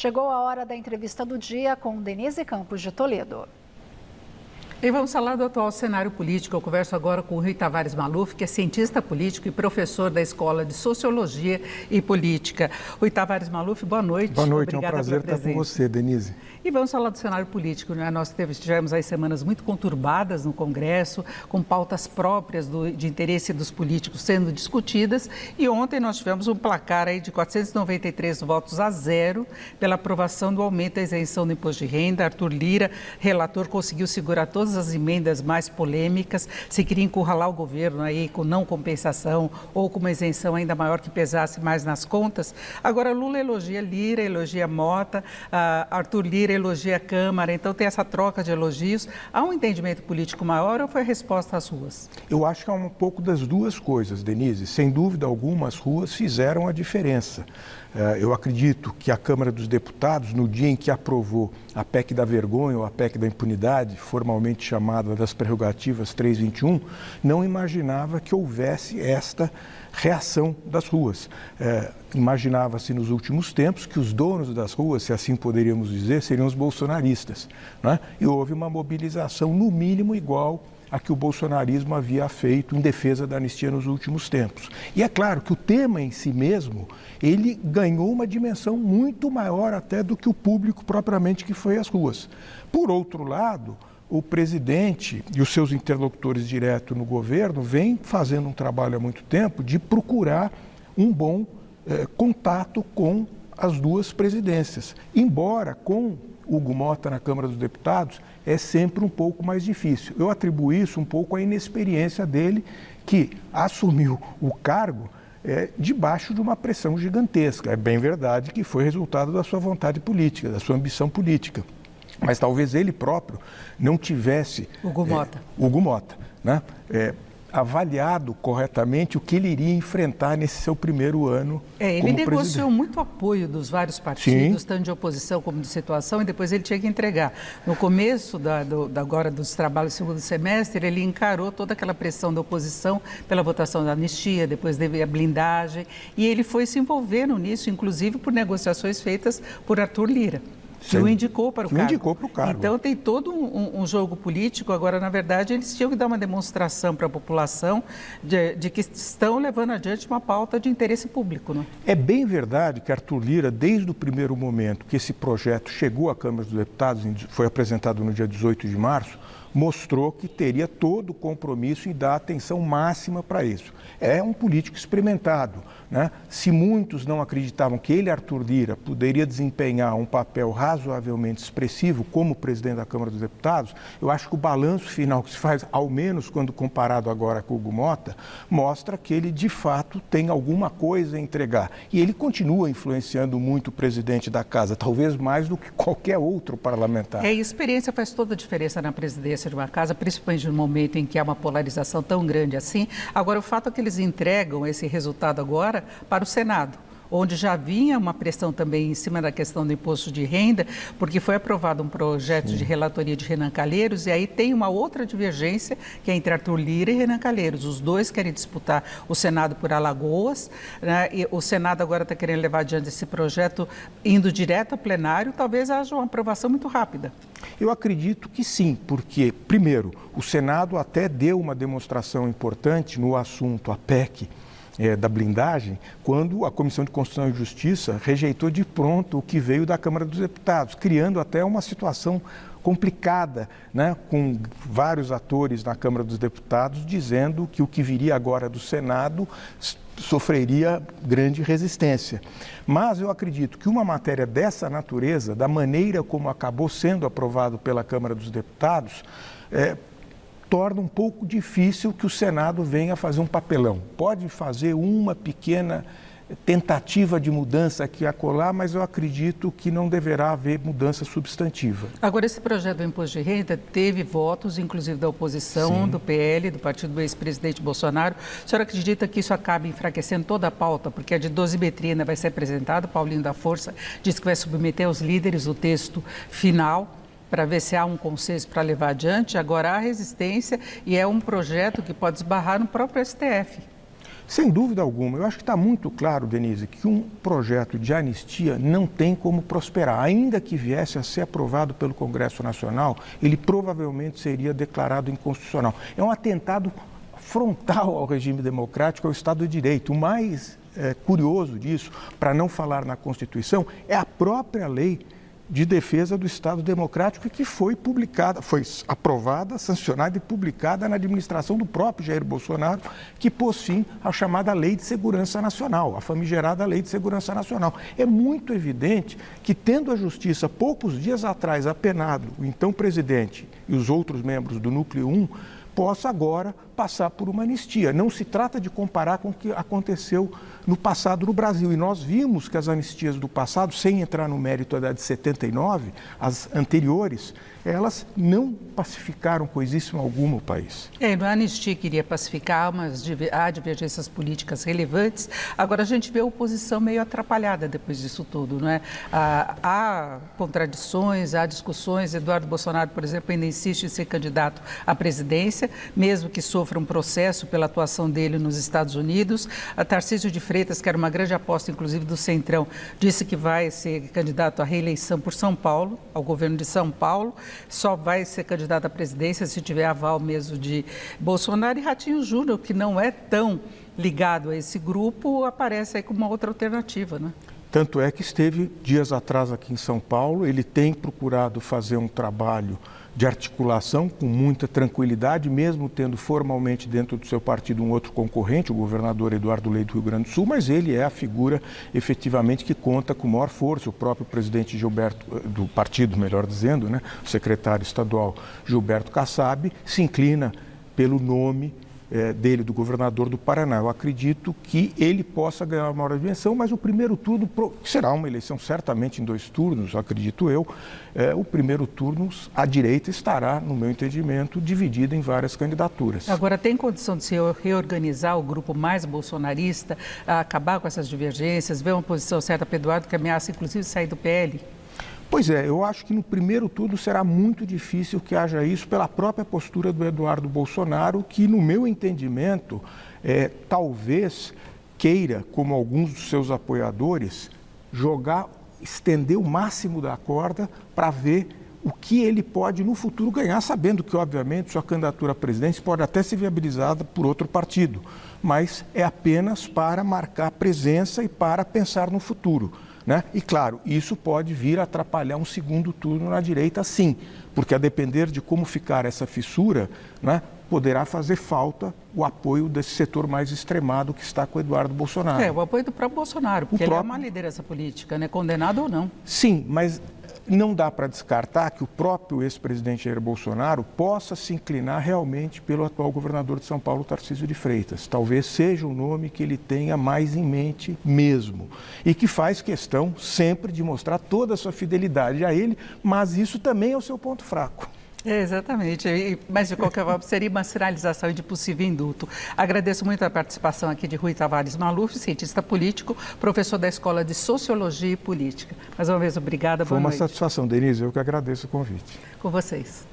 Chegou a hora da entrevista do dia com Denise Campos de Toledo. E vamos falar do atual cenário político. Eu converso agora com o Rui Tavares Maluf, que é cientista político e professor da Escola de Sociologia e Política. Rui Tavares Maluf, boa noite. Boa noite, Obrigada, é um prazer estar com você, Denise. E vamos falar do cenário político, né? Nós tivemos aí semanas muito conturbadas no Congresso, com pautas próprias de interesse dos políticos sendo discutidas. E ontem nós tivemos um placar aí de 493 votos a 0 pela aprovação do aumento da isenção do imposto de renda. Arthur Lira, relator, conseguiu segurar todas as emendas mais polêmicas. Se queria encurralar o governo aí com não compensação ou com uma isenção ainda maior que pesasse mais nas contas. Agora Lula elogia Lira, elogia Mota, Arthur Lira elogia a Câmara, então tem essa troca de elogios. Há um entendimento político maior ou foi a resposta às ruas? Eu acho que há um pouco das duas coisas, Denise. Sem dúvida alguma, as ruas fizeram a diferença. Eu acredito que a Câmara dos Deputados, no dia em que aprovou a PEC da vergonha ou a PEC da impunidade, formalmente chamada das prerrogativas 321, não imaginava que houvesse esta reação das ruas. Imaginava-se nos últimos tempos que os donos das ruas, se assim poderíamos dizer, seriam os bolsonaristas, né? E houve uma mobilização, no mínimo, igual a que o bolsonarismo havia feito em defesa da anistia nos últimos tempos. E é claro que o tema em si mesmo, ele ganhou uma dimensão muito maior até do que o público propriamente que foi às ruas. Por outro lado, o presidente e os seus interlocutores diretos no governo vêm fazendo um trabalho há muito tempo de procurar um bom contato com as duas presidências. Embora com Hugo Mota na Câmara dos Deputados é sempre um pouco mais difícil. Eu atribuo isso um pouco à inexperiência dele, que assumiu o cargo debaixo de uma pressão gigantesca. É bem verdade que foi resultado da sua vontade política, da sua ambição política. Mas talvez ele próprio não tivesse... Hugo Mota, né? Avaliado corretamente o que ele iria enfrentar nesse seu primeiro ano como presidente. Ele negociou muito apoio dos vários partidos, tanto de oposição como de situação, e depois ele tinha que entregar. No começo agora dos trabalhos do segundo semestre, ele encarou toda aquela pressão da oposição pela votação da anistia, depois teve a blindagem, e ele foi se envolvendo nisso, inclusive por negociações feitas por Arthur Lira. Que o indicou para o cargo. Indicou para o cargo. Então tem todo um jogo político. Agora, na verdade, eles tinham que dar uma demonstração para a população de que estão levando adiante uma pauta de interesse público. Né? É bem verdade que Arthur Lira, desde o primeiro momento que esse projeto chegou à Câmara dos Deputados, foi apresentado no dia 18 de março, mostrou que teria todo o compromisso em dar atenção máxima para isso. É um político experimentado, né? Se muitos não acreditavam que ele, Arthur Lira, poderia desempenhar um papel razoavelmente expressivo como presidente da Câmara dos Deputados, eu acho que o balanço final que se faz, ao menos quando comparado agora com o Hugo Mota, mostra que ele, de fato, tem alguma coisa a entregar. E ele continua influenciando muito o presidente da Casa, talvez mais do que qualquer outro parlamentar. A experiência faz toda a diferença na presidência de uma casa, principalmente no momento em que há uma polarização tão grande assim. Agora, o fato é que eles entregam esse resultado agora para o Senado, onde já vinha uma pressão também em cima da questão do imposto de renda, porque foi aprovado um projeto de relatoria de Renan Calheiros, e aí tem uma outra divergência, que é entre Arthur Lira e Renan Calheiros. Os dois querem disputar o Senado por Alagoas, né? E o Senado agora está querendo levar adiante esse projeto, indo direto ao plenário. Talvez haja uma aprovação muito rápida. Eu acredito que sim, porque, primeiro, o Senado até deu uma demonstração importante no assunto, a PEC, da blindagem, quando a Comissão de Constituição e Justiça rejeitou de pronto o que veio da Câmara dos Deputados, criando até uma situação complicada, né, com vários atores na Câmara dos Deputados dizendo que o que viria agora do Senado sofreria grande resistência. Mas eu acredito que uma matéria dessa natureza, da maneira como acabou sendo aprovado pela Câmara dos Deputados, torna um pouco difícil que o Senado venha fazer um papelão. Pode fazer uma pequena tentativa de mudança aqui e acolá, mas eu acredito que não deverá haver mudança substantiva. Agora, esse projeto do imposto de renda teve votos, inclusive da oposição, do PL, do partido do ex-presidente Bolsonaro. A senhora acredita que isso acabe enfraquecendo toda a pauta? Porque a de dosimetria ainda vai ser apresentada, Paulinho da Força disse que vai submeter aos líderes o texto final, para ver se há um consenso para levar adiante. Agora há resistência e é um projeto que pode esbarrar no próprio STF. Sem dúvida alguma. Eu acho que está muito claro, Denise, que um projeto de anistia não tem como prosperar. Ainda que viesse a ser aprovado pelo Congresso Nacional, ele provavelmente seria declarado inconstitucional. É um atentado frontal ao regime democrático, ao Estado de Direito. O mais curioso disso, para não falar na Constituição, é a própria lei de defesa do Estado Democrático que foi publicada, foi aprovada, sancionada e publicada na administração do próprio Jair Bolsonaro, que pôs fim à chamada Lei de Segurança Nacional, a famigerada Lei de Segurança Nacional. É muito evidente que, tendo a Justiça poucos dias atrás apenado o então presidente e os outros membros do Núcleo 1, possa agora passar por uma anistia. Não se trata de comparar com o que aconteceu no passado no Brasil. E nós vimos que as anistias do passado, sem entrar no mérito da de 79, as anteriores, elas não pacificaram coisíssima alguma o país. Não é a anistia que iria pacificar, mas há divergências políticas relevantes. Agora a gente vê a oposição meio atrapalhada depois disso tudo, não é? Há contradições, há discussões. Eduardo Bolsonaro, por exemplo, ainda insiste em ser candidato à presidência, mesmo que sofra um processo pela atuação dele nos Estados Unidos. A Tarcísio de Freitas, que era uma grande aposta, inclusive, do Centrão, disse que vai ser candidato à reeleição por São Paulo, ao governo de São Paulo. Só vai ser candidato à presidência se tiver aval mesmo de Bolsonaro. E Ratinho Júnior, que não é tão ligado a esse grupo, aparece aí como uma outra alternativa, né? Tanto é que esteve dias atrás aqui em São Paulo. Ele tem procurado fazer um trabalho de articulação com muita tranquilidade, mesmo tendo formalmente dentro do seu partido um outro concorrente, o governador Eduardo Leite do Rio Grande do Sul, mas ele é a figura efetivamente que conta com maior força. O próprio presidente Gilberto, do partido, melhor dizendo, né, o secretário estadual Gilberto Kassab, se inclina pelo nome dele, do governador do Paraná. Eu acredito que ele possa ganhar uma maior dimensão, mas o primeiro turno, que será uma eleição certamente em 2 turnos, acredito eu, o primeiro turno, a direita estará, no meu entendimento, dividida em várias candidaturas. Agora, tem condição de se reorganizar o grupo mais bolsonarista, acabar com essas divergências, ver uma posição certa para Eduardo, que ameaça, inclusive, sair do PL? Pois é, eu acho que no primeiro turno será muito difícil que haja isso pela própria postura do Eduardo Bolsonaro, que, no meu entendimento, talvez queira, como alguns dos seus apoiadores, estender o máximo da corda para ver o que ele pode no futuro ganhar, sabendo que, obviamente, sua candidatura à presidência pode até ser viabilizada por outro partido, mas é apenas para marcar presença e para pensar no futuro. Né? E, claro, isso pode vir a atrapalhar um segundo turno na direita, sim, porque a depender de como ficar essa fissura, né, poderá fazer falta o apoio desse setor mais extremado que está com o Eduardo Bolsonaro. O apoio do próprio Bolsonaro, porque ele é uma liderança política, né? Condenado ou não. Sim, mas não dá para descartar que o próprio ex-presidente Jair Bolsonaro possa se inclinar realmente pelo atual governador de São Paulo, Tarcísio de Freitas. Talvez seja o nome que ele tenha mais em mente mesmo. E que faz questão sempre de mostrar toda a sua fidelidade a ele, mas isso também é o seu ponto fraco. Exatamente, mas de qualquer forma seria uma sinalização de possível indulto. Agradeço muito a participação aqui de Rui Tavares Maluf, cientista político, professor da Escola de Sociologia e Política. Mais uma vez, obrigada, boa noite. Foi uma satisfação, Denise, eu que agradeço o convite. Com vocês.